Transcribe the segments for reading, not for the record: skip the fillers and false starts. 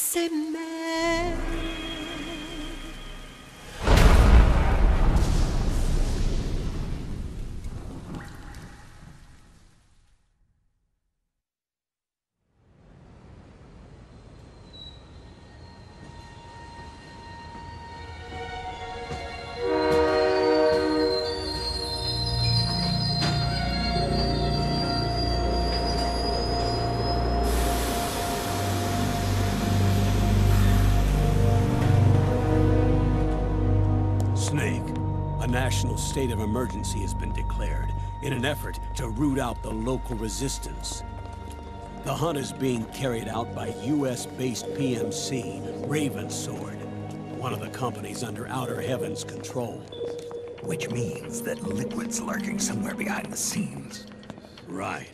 s'aimer. A national state of emergency has been declared in an effort to root out the local resistance. The hunt is being carried out by US-based PMC, Ravensword, one of the companies under Outer Heaven's control. Which means that Liquid's lurking somewhere behind the scenes. Right.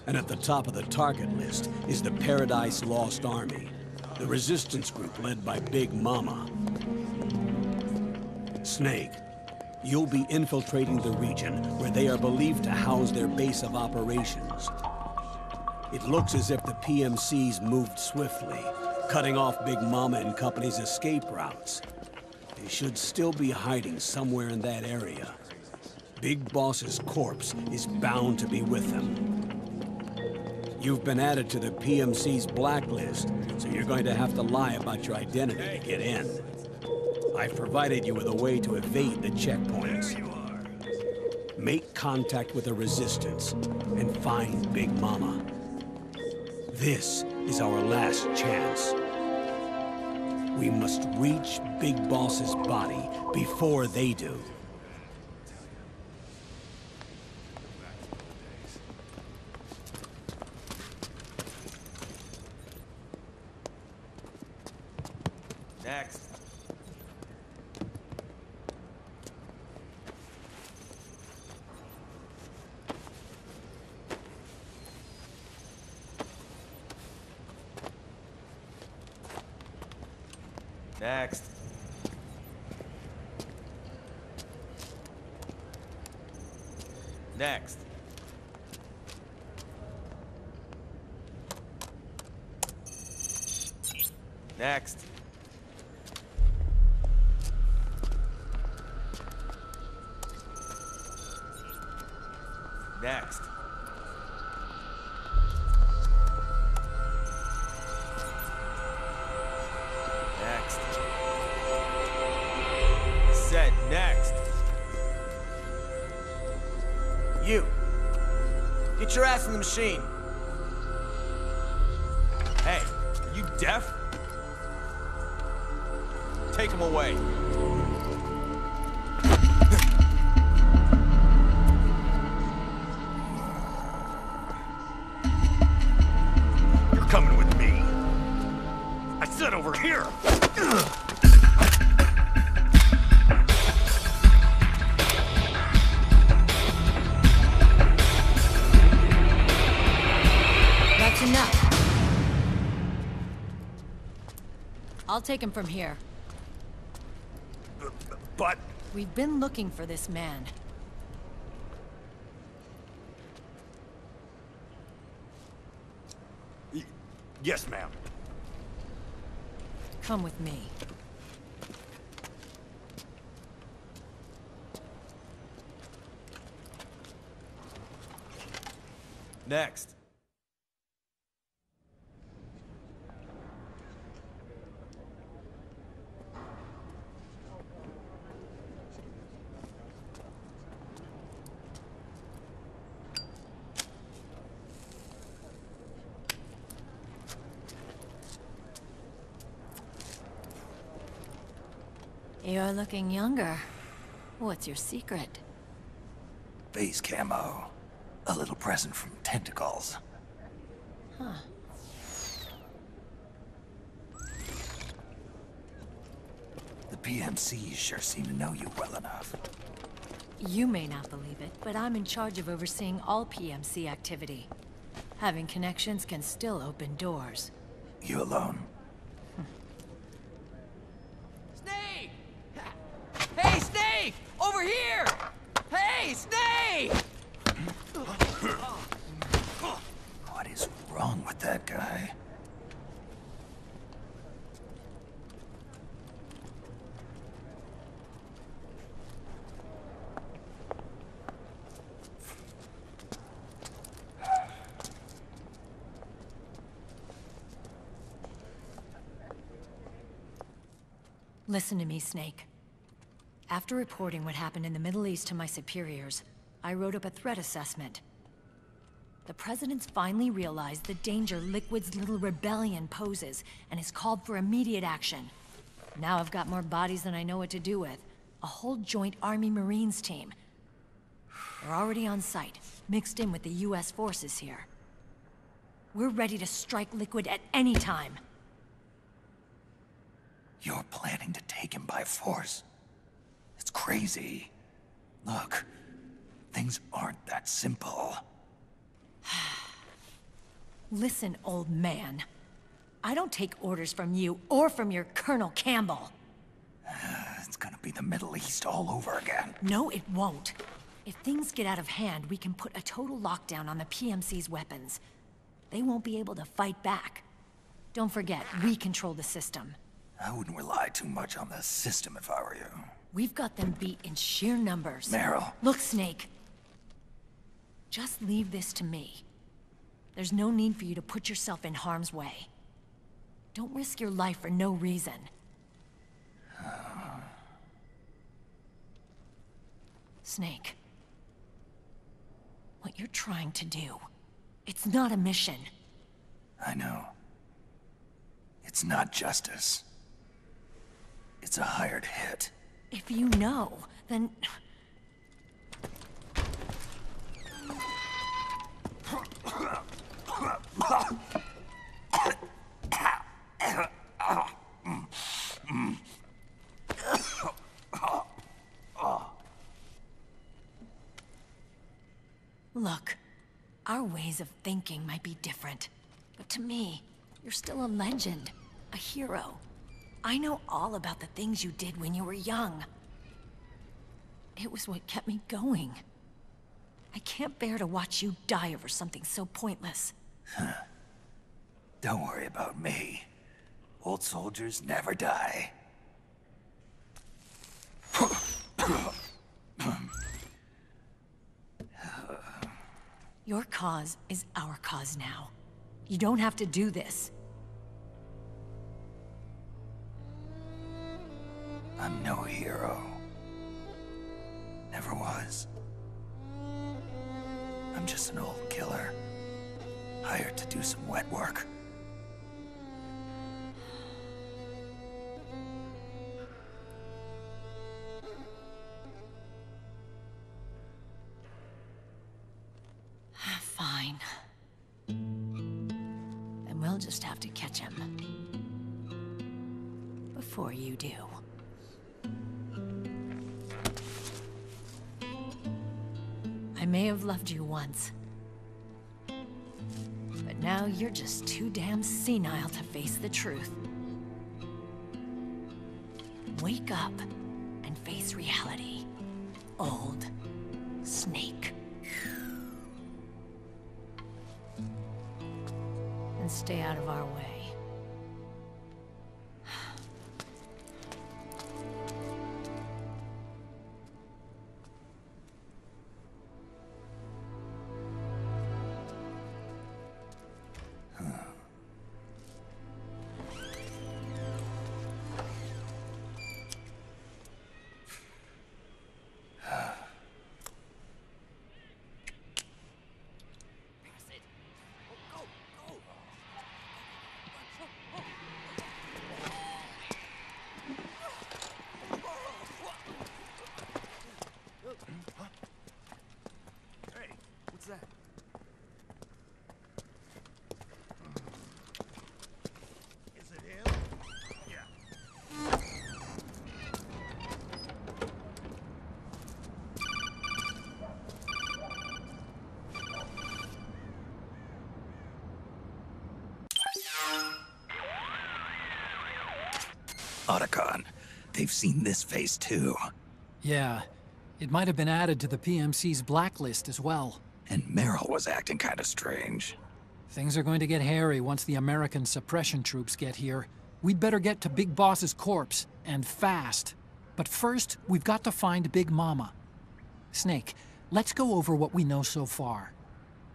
And at the top of the target list is the Paradise Lost Army, the resistance group led by Big Mama. Snake, you'll be infiltrating the region where they are believed to house their base of operations. It looks as if the PMC's moved swiftly, cutting off Big Mama and company's escape routes. They should still be hiding somewhere in that area. Big Boss's corpse is bound to be with them. You've been added to the PMC's blacklist, so you're going to have to lie about your identity to get in. I've provided you with a way to evade the checkpoints. Make contact with the Resistance and find Big Mama. This is our last chance. We must reach Big Boss's body before they do. Next. Next. Next. Next. Next. Next. Said next. You. Get your ass in the machine. Hey, are you deaf? Take him away. You're coming with me. I said over here. That's enough. I'll take him from here. But... We've been looking for this man. Yes, ma'am. Come with me. Next. You're looking younger. What's your secret? Base camo. A little present from Tentacles. Huh. The PMCs sure seem to know you well enough. You may not believe it, but I'm in charge of overseeing all PMC activity. Having connections can still open doors. You alone? Snake! Hey, Snake! Over here! Hey, Snake! What is wrong with that guy? Listen to me, Snake. After reporting what happened in the Middle East to my superiors, I wrote up a threat assessment. The President's finally realized the danger Liquid's little rebellion poses, and has called for immediate action. Now I've got more bodies than I know what to do with. A whole joint Army-Marines team. They're already on site, mixed in with the US forces here. We're ready to strike Liquid at any time. You're planning to take him by force? It's crazy. Look, things aren't that simple. Listen, old man. I don't take orders from you or from your Colonel Campbell. It's gonna be the Middle East all over again. No, it won't. If things get out of hand, we can put a total lockdown on the PMC's weapons. They won't be able to fight back. Don't forget, we control the system. I wouldn't rely too much on the system if I were you. We've got them beat in sheer numbers. Meryl. Look, Snake. Just leave this to me. There's no need for you to put yourself in harm's way. Don't risk your life for no reason. Snake. What you're trying to do, it's not a mission. I know. It's not justice. It's a hired hit. If you know, then... Look, our ways of thinking might be different, but to me, you're still a legend, a hero. I know all about the things you did when you were young. It was what kept me going. I can't bear to watch you die over something so pointless. Don't worry about me. Old soldiers never die. Your cause is our cause now. You don't have to do this. I'm no hero. Never was. I'm just an old killer, hired to do some wet work. Fine. Then we'll just have to catch him. Before you do. I may have loved you once. But now you're just too damn senile to face the truth. Wake up and face reality. Old Snake. And stay out of our way. Otacon, they've seen this face too. Yeah, it might have been added to the PMC's blacklist as well. And Meryl was acting kind of strange. Things are going to get hairy once the American suppression troops get here. We'd better get to Big Boss's corpse, and fast. But first, we've got to find Big Mama. Snake, let's go over what we know so far.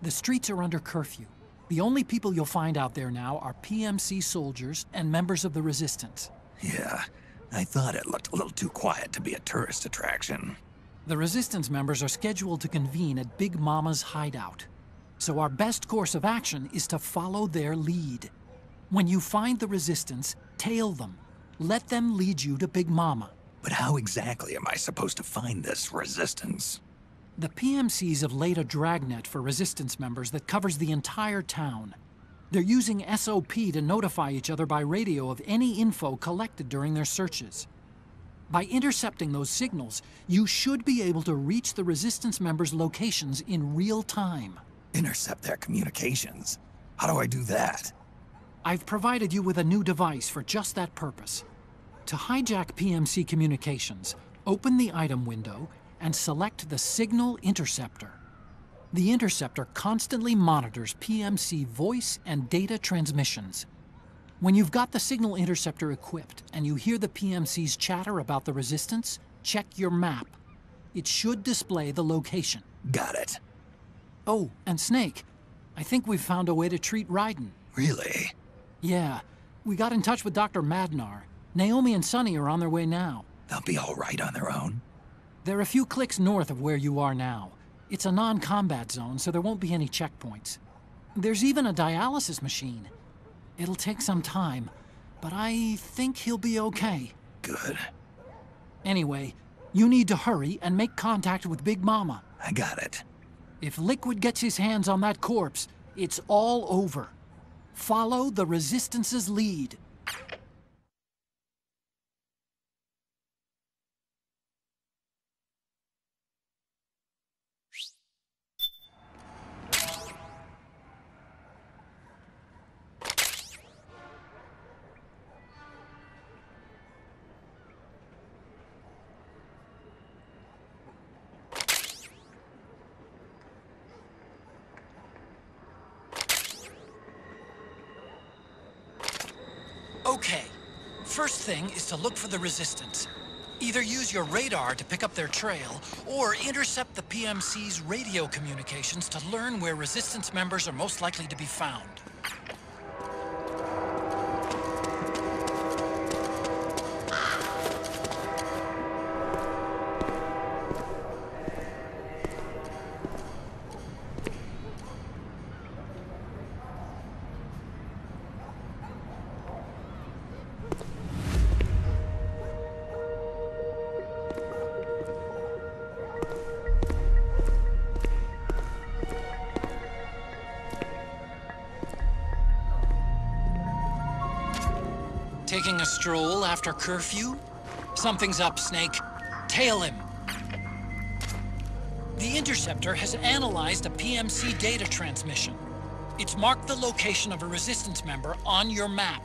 The streets are under curfew. The only people you'll find out there now are PMC soldiers and members of the Resistance. Yeah, I thought it looked a little too quiet to be a tourist attraction. The Resistance members are scheduled to convene at Big Mama's hideout. So our best course of action is to follow their lead. When you find the Resistance, tail them. Let them lead you to Big Mama. But how exactly am I supposed to find this Resistance? The PMCs have laid a dragnet for Resistance members that covers the entire town. They're using SOP to notify each other by radio of any info collected during their searches. By intercepting those signals, you should be able to reach the Resistance members' locations in real time. Intercept their communications? How do I do that? I've provided you with a new device for just that purpose. To hijack PMC communications, open the item window and select the Signal Interceptor. The interceptor constantly monitors PMC voice and data transmissions. When you've got the Signal Interceptor equipped and you hear the PMC's chatter about the Resistance, check your map. It should display the location. Got it. Oh, and Snake, I think we've found a way to treat Raiden. Really? Yeah, we got in touch with Dr. Madnar. Naomi and Sonny are on their way now. They'll be all right on their own? They're a few clicks north of where you are now. It's a non-combat zone, so there won't be any checkpoints. There's even a dialysis machine. It'll take some time, but I think he'll be okay. Good. Anyway, you need to hurry and make contact with Big Mama. I got it. If Liquid gets his hands on that corpse, it's all over. Follow the Resistance's lead. Okay, first thing is to look for the Resistance. Either use your radar to pick up their trail, or intercept the PMC's radio communications to learn where Resistance members are most likely to be found. Taking a stroll after curfew? Something's up, Snake. Tail him. The Interceptor has analyzed a PMC data transmission. It's marked the location of a Resistance member on your map.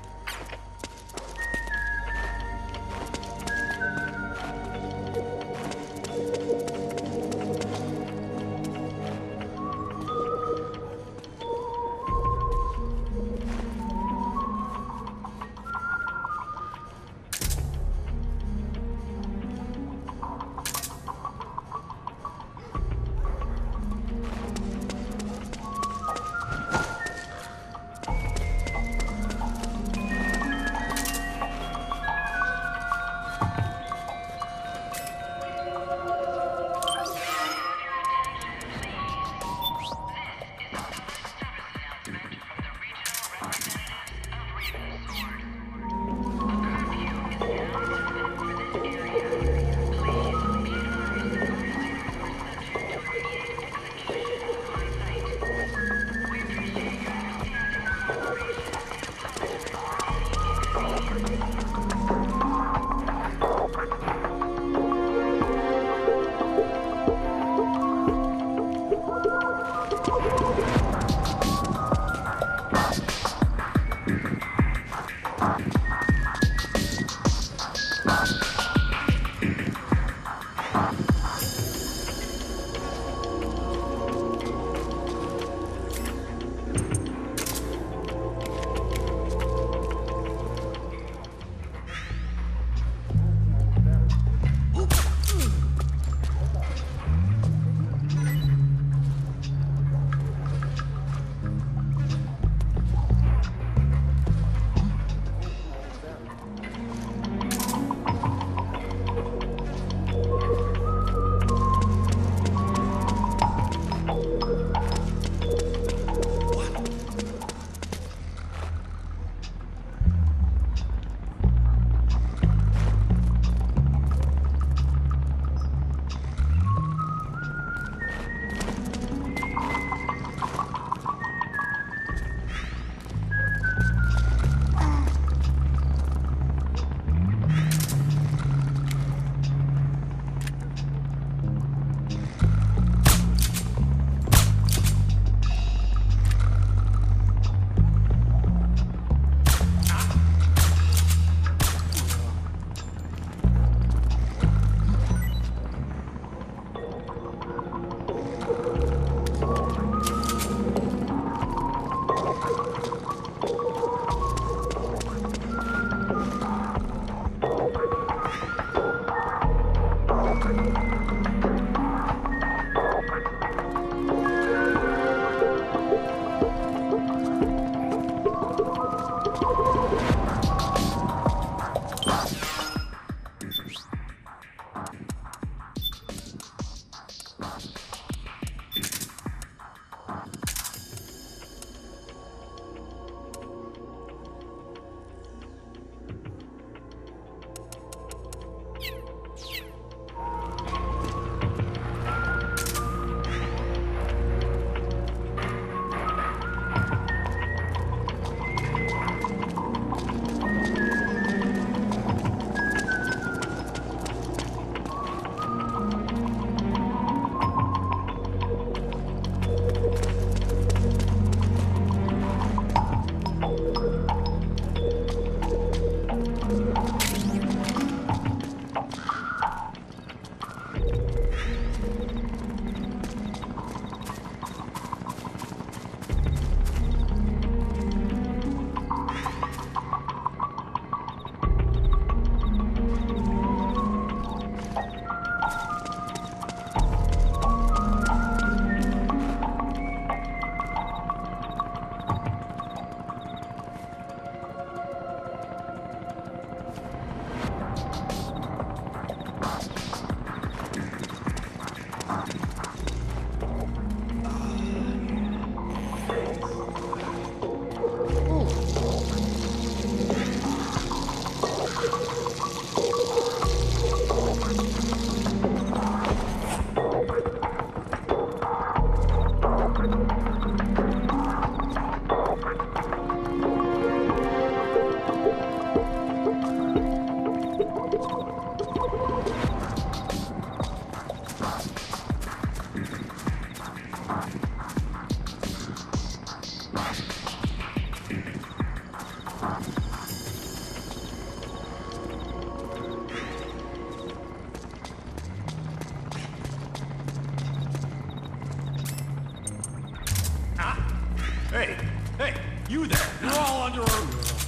You there! You're all under arrest.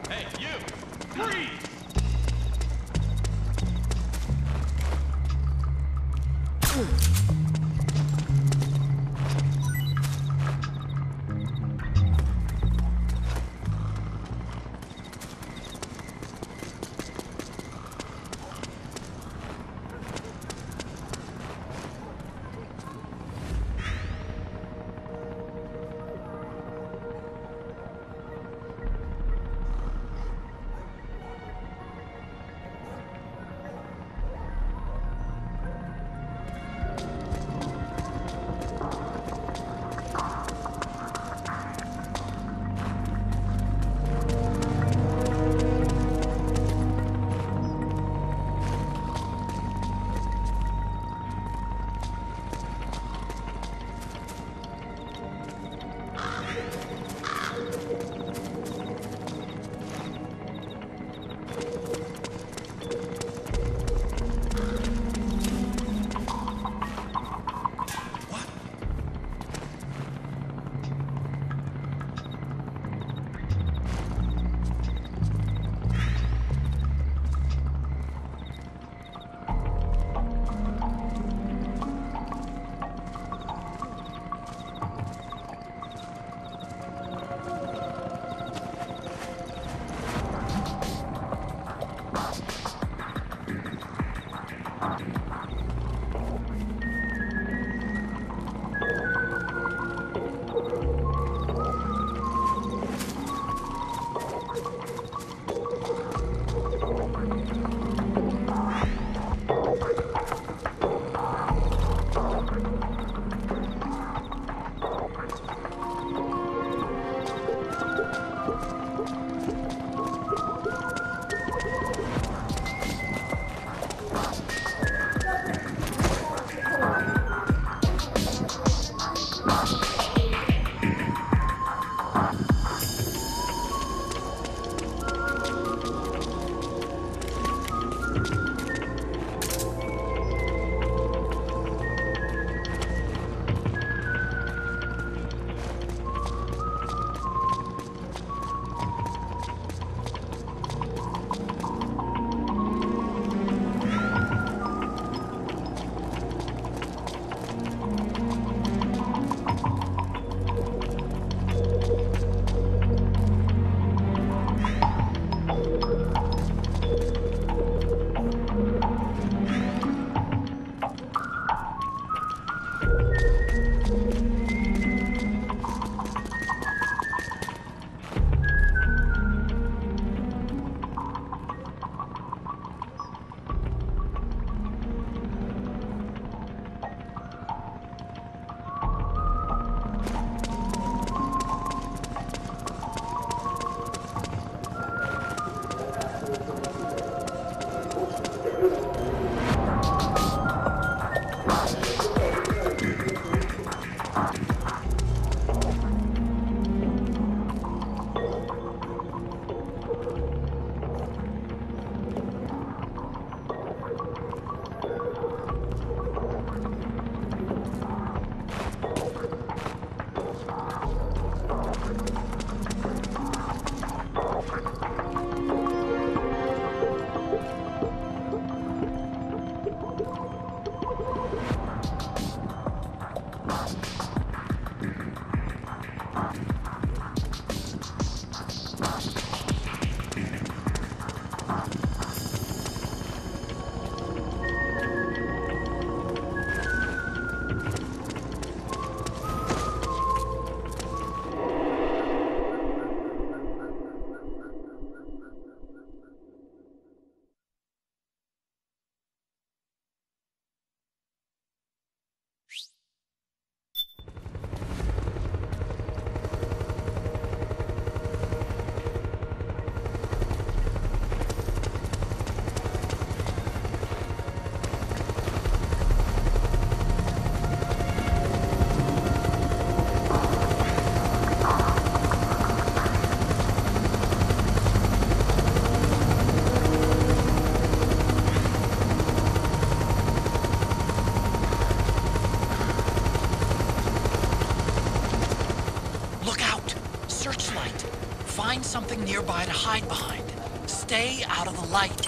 Hey, you! Freeze! Find something nearby to hide behind. Stay out of the light.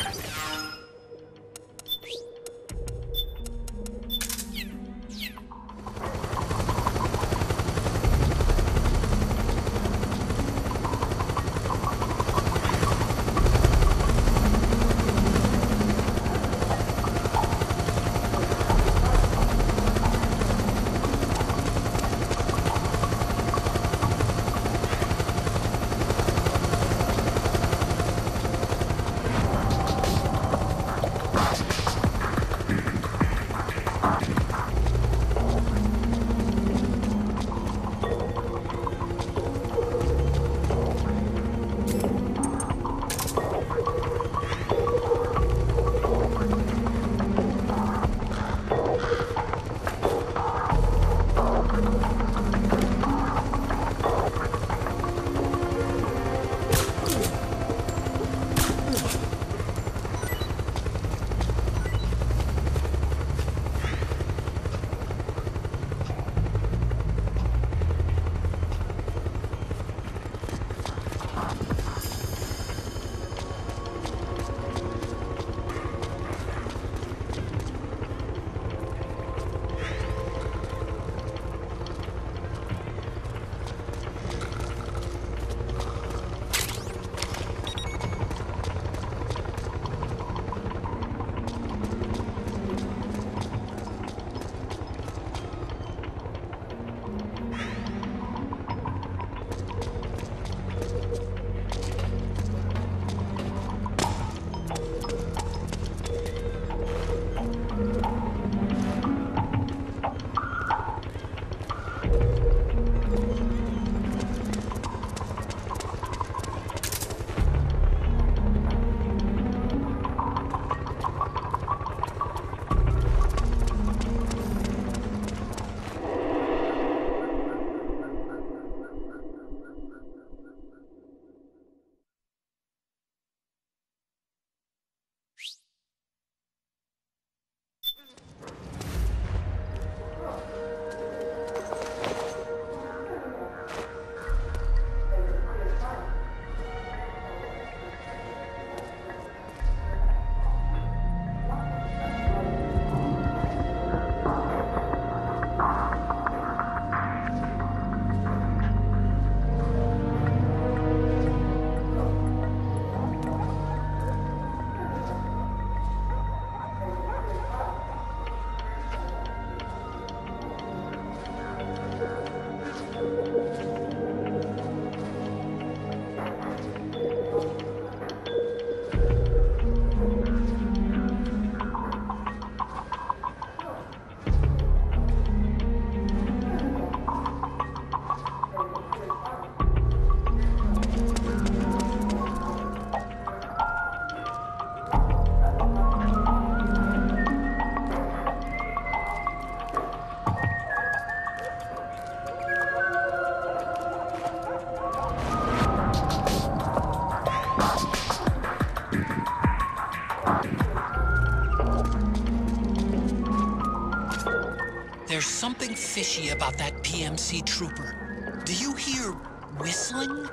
There's something fishy about that PMC trooper. Do you hear whistling?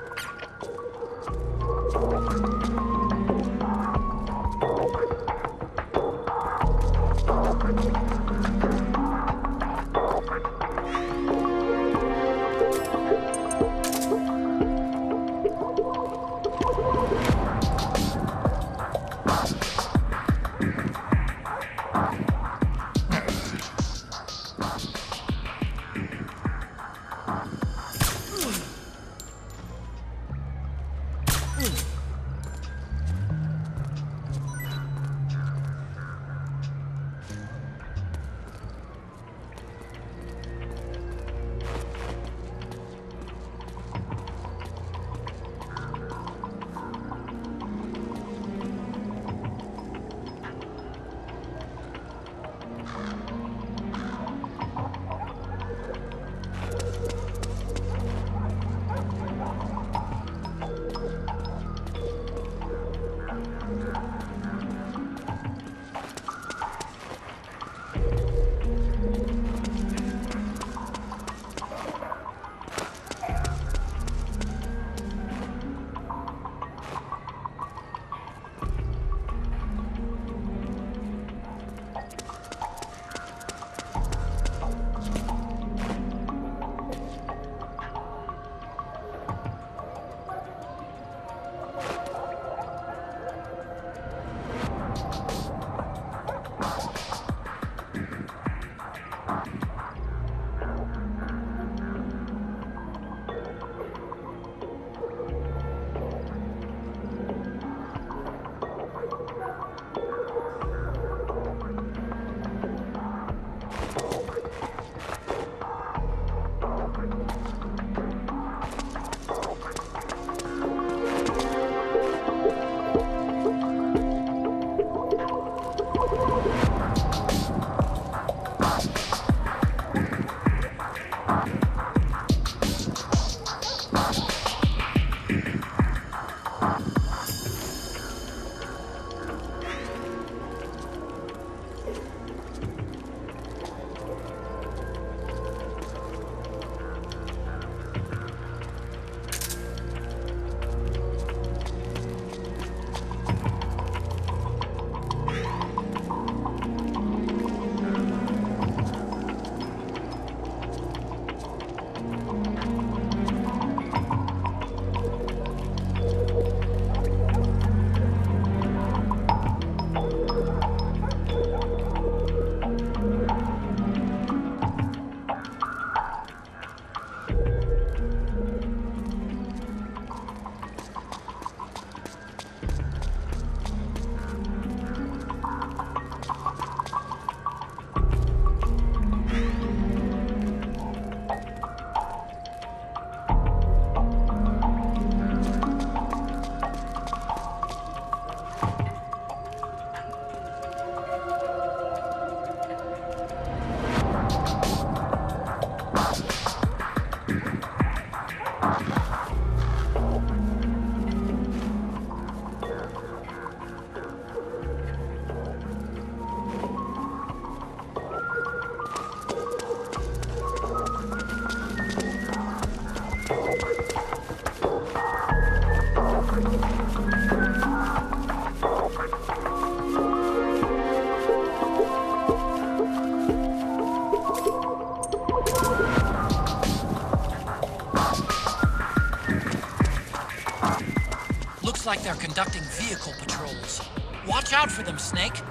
like they're conducting vehicle patrols. Watch out for them, Snake.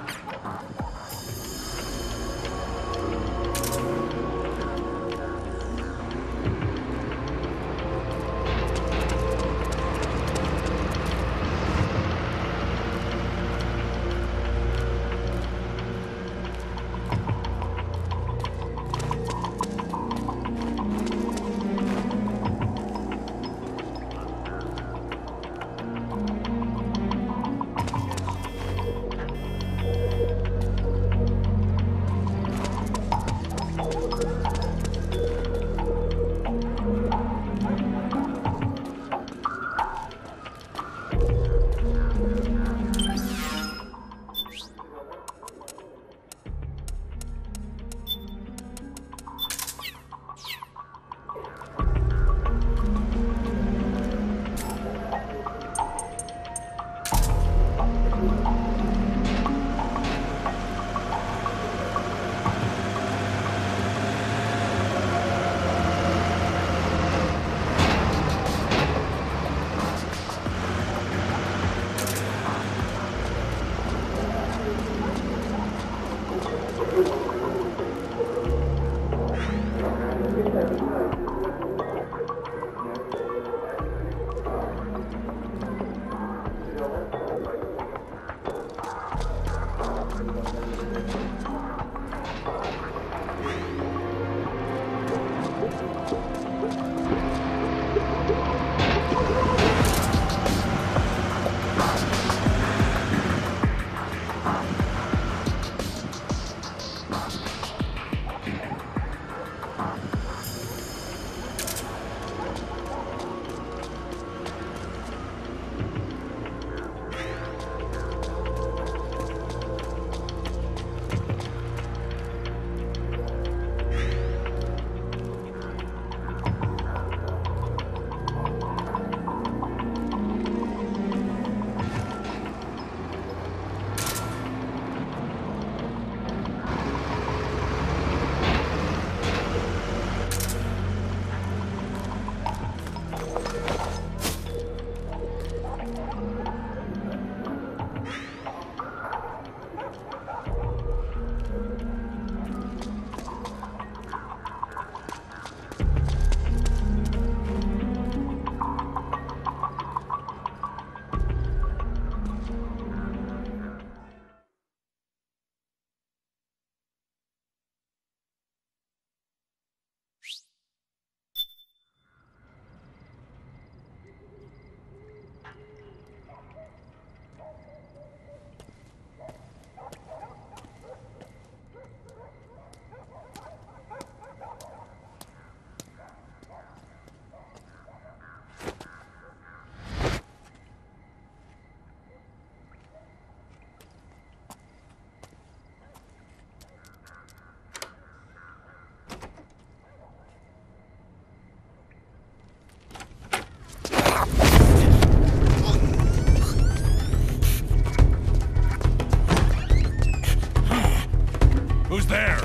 Who's there?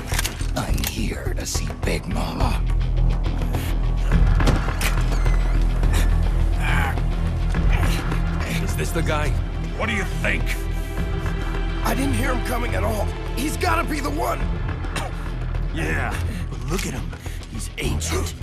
I'm here to see Big Mama. Is this the guy? What do you think? I didn't hear him coming at all. He's gotta be the one. Yeah. But look at him. He's ancient.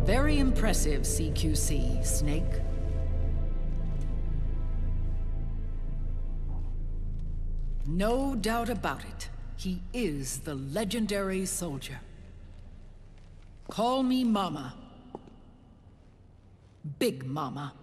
Very impressive, CQC, Snake. No doubt about it. He is the legendary soldier. Call me Mama. Big Mama.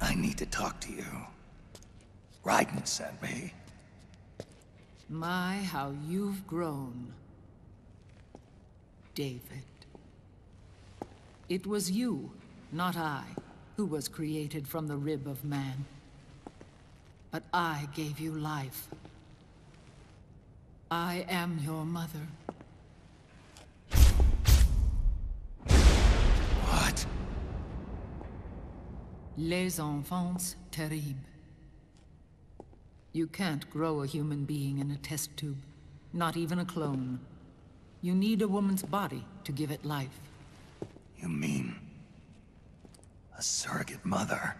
I need to talk to you. Raiden sent me. My, how you've grown, David. It was you, not I, who was created from the rib of man. But I gave you life. I am your mother. What? Les enfants terribles. You can't grow a human being in a test tube, not even a clone. You need a woman's body to give it life. You mean... a surrogate mother?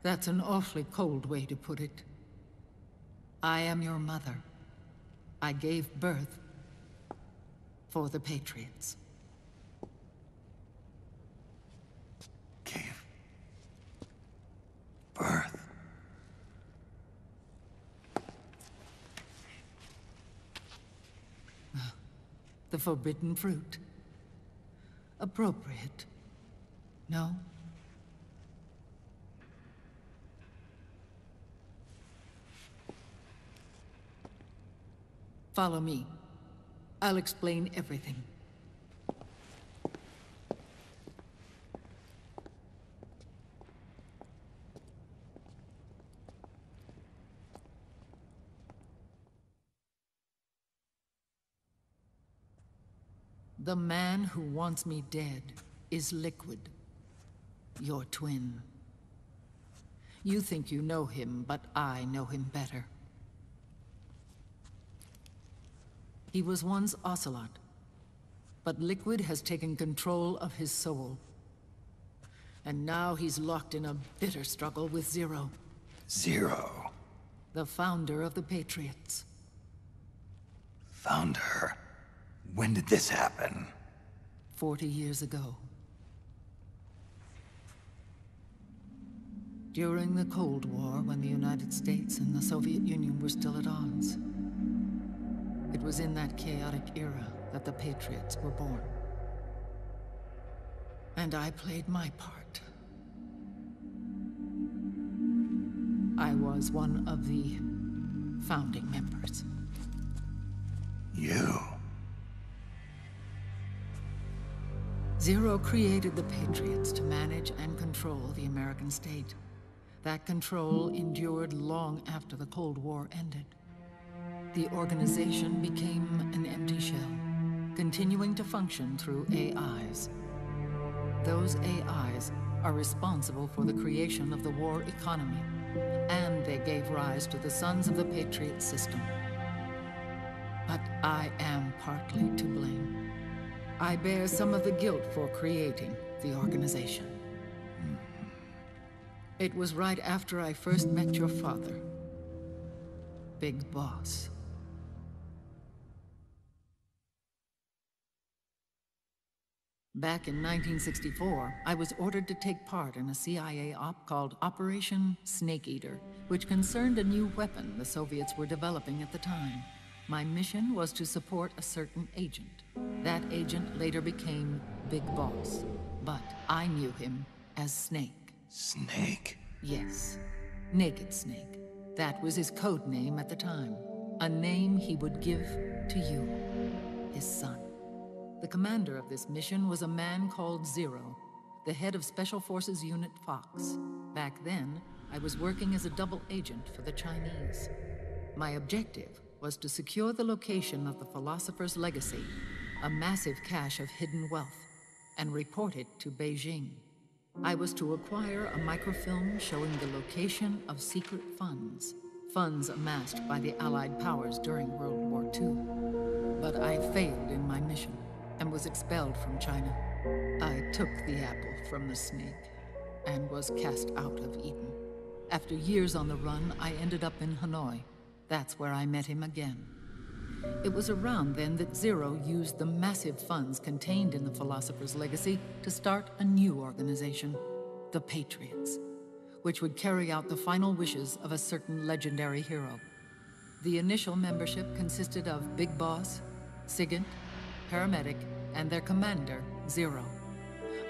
That's an awfully cold way to put it. I am your mother. I gave birth for the Patriots. Gave birth? The forbidden fruit. Appropriate. No? Follow me. I'll explain everything. The man who wants me dead is Liquid, your twin. You think you know him, but I know him better. He was once Ocelot, but Liquid has taken control of his soul. And now he's locked in a bitter struggle with Zero. Zero? The founder of the Patriots. Founder? When did this happen? 40 years ago. During the Cold War, when the United States and the Soviet Union were still at odds. It was in that chaotic era that the Patriots were born. And I played my part. I was one of the founding members. You? Zero created the Patriots to manage and control the American state. That control endured long after the Cold War ended. The organization became an empty shell, continuing to function through AIs. Those AIs are responsible for the creation of the war economy, and they gave rise to the Sons of the Patriot system. But I am partly to blame. I bear some of the guilt for creating the organization. It was right after I first met your father, Big Boss. Back in 1964, I was ordered to take part in a CIA op called Operation Snake Eater, which concerned a new weapon the Soviets were developing at the time. My mission was to support a certain agent. That agent later became Big Boss, but I knew him as Snake. Snake? Yes, Naked Snake. That was his code name at the time. A name he would give to you, his son. The commander of this mission was a man called Zero, the head of Special Forces Unit Fox. Back then, I was working as a double agent for the Chinese. My objective was to secure the location of the Philosopher's Legacy, a massive cache of hidden wealth, and report it to Beijing. I was to acquire a microfilm showing the location of secret funds, funds amassed by the Allied powers during World War II. But I failed in my mission and was expelled from China. I took the apple from the snake and was cast out of Eden. After years on the run, I ended up in Hanoi. That's where I met him again. It was around then that Zero used the massive funds contained in the Philosopher's Legacy to start a new organization, the Patriots, which would carry out the final wishes of a certain legendary hero. The initial membership consisted of Big Boss, Sigint, paramedic, and their commander, Zero.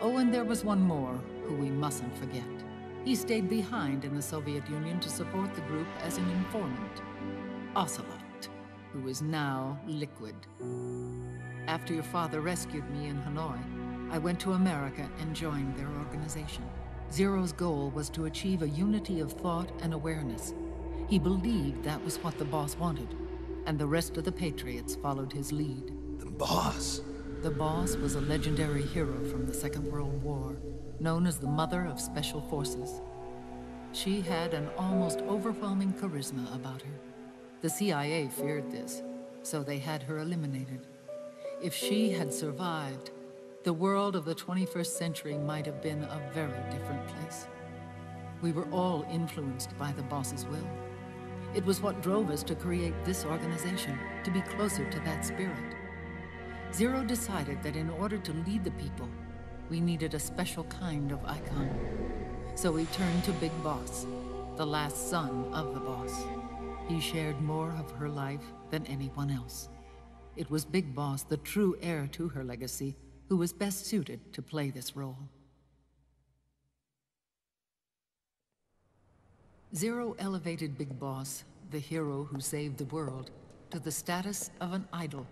Oh, and there was one more who we mustn't forget. He stayed behind in the Soviet Union to support the group as an informant. Ocelot, who is now Liquid. After your father rescued me in Hanoi, I went to America and joined their organization. Zero's goal was to achieve a unity of thought and awareness. He believed that was what the boss wanted, and the rest of the Patriots followed his lead. The boss? The boss was a legendary hero from the Second World War, known as the Mother of Special Forces. She had an almost overwhelming charisma about her. The CIA feared this, so they had her eliminated. If she had survived, the world of the 21st century might have been a very different place. We were all influenced by the boss's will. It was what drove us to create this organization, to be closer to that spirit. Zero decided that in order to lead the people, we needed a special kind of icon. So he turned to Big Boss, the last son of the boss. He shared more of her life than anyone else. It was Big Boss, the true heir to her legacy, who was best suited to play this role. Zero elevated Big Boss, the hero who saved the world, to the status of an idol.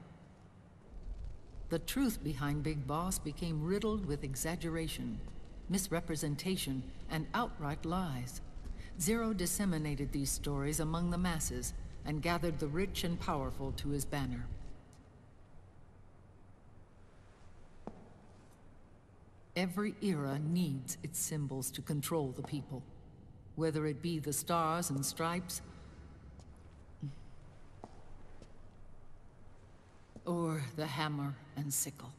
The truth behind Big Boss became riddled with exaggeration, misrepresentation, and outright lies. Zero disseminated these stories among the masses and gathered the rich and powerful to his banner. Every era needs its symbols to control the people, whether it be the stars and stripes, or the hammer and sickle.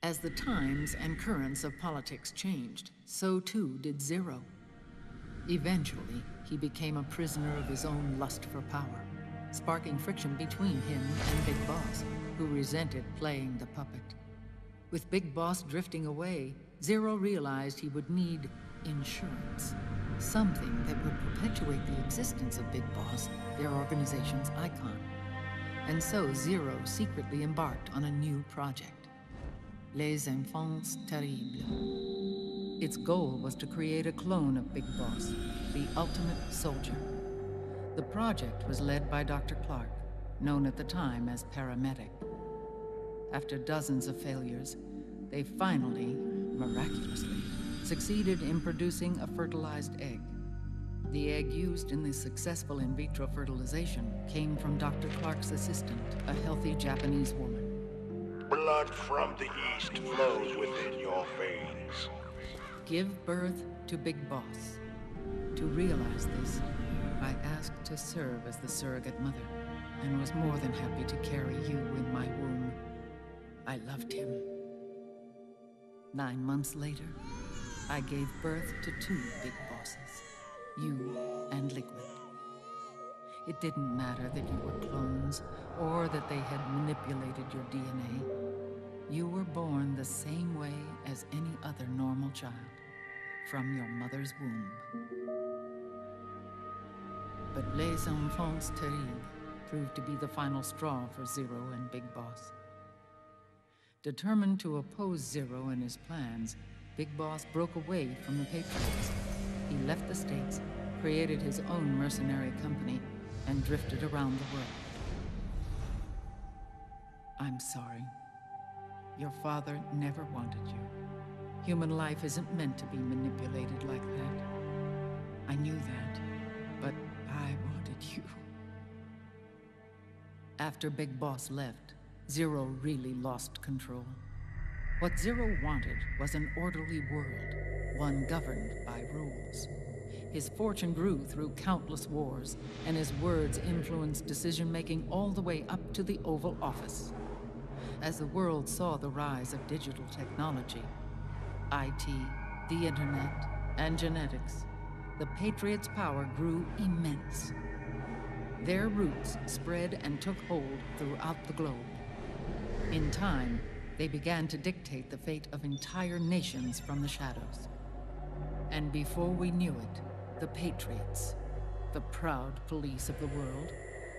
As the times and currents of politics changed, so too did Zero. Eventually, he became a prisoner of his own lust for power, sparking friction between him and Big Boss, who resented playing the puppet. With Big Boss drifting away, Zero realized he would need insurance. Something that would perpetuate the existence of Big Boss, their organization's icon. And so Zero secretly embarked on a new project. Les Enfants Terribles. Its goal was to create a clone of Big Boss, the ultimate soldier. The project was led by Dr. Clark, known at the time as Paramedic. After dozens of failures, they finally, miraculously, succeeded in producing a fertilized egg. The egg used in the successful in vitro fertilization came from Dr. Clark's assistant, a healthy Japanese woman. Blood from the east flows within your veins. Give birth to Big Boss. To realize this, I asked to serve as the surrogate mother, and was more than happy to carry you in my womb. I loved him. 9 months later, I gave birth to 2 Big Bosses, you and Liquid. It didn't matter that you were clones, or that they had manipulated your DNA. You were born the same way as any other normal child, from your mother's womb. But Les Enfants Terribles proved to be the final straw for Zero and Big Boss. Determined to oppose Zero and his plans, Big Boss broke away from the Patriots. He left the States, created his own mercenary company, and drifted around the world. I'm sorry. Your father never wanted you. Human life isn't meant to be manipulated like that. I knew that, but I wanted you. After Big Boss left, Zero really lost control. What Zero wanted was an orderly world, one governed by rules. His fortune grew through countless wars, and his words influenced decision-making all the way up to the Oval Office. As the world saw the rise of digital technology, IT, the internet, and genetics, the Patriots' power grew immense. Their roots spread and took hold throughout the globe. In time, they began to dictate the fate of entire nations from the shadows. And before we knew it, The Patriots, the proud police of the world,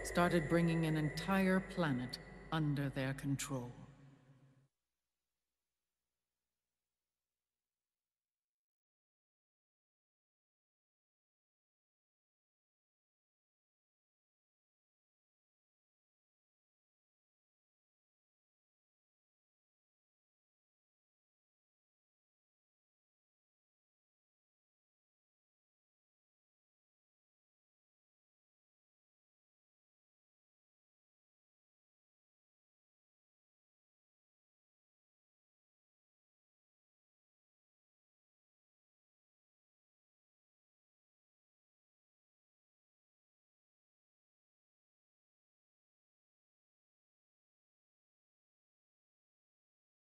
started bringing an entire planet under their control.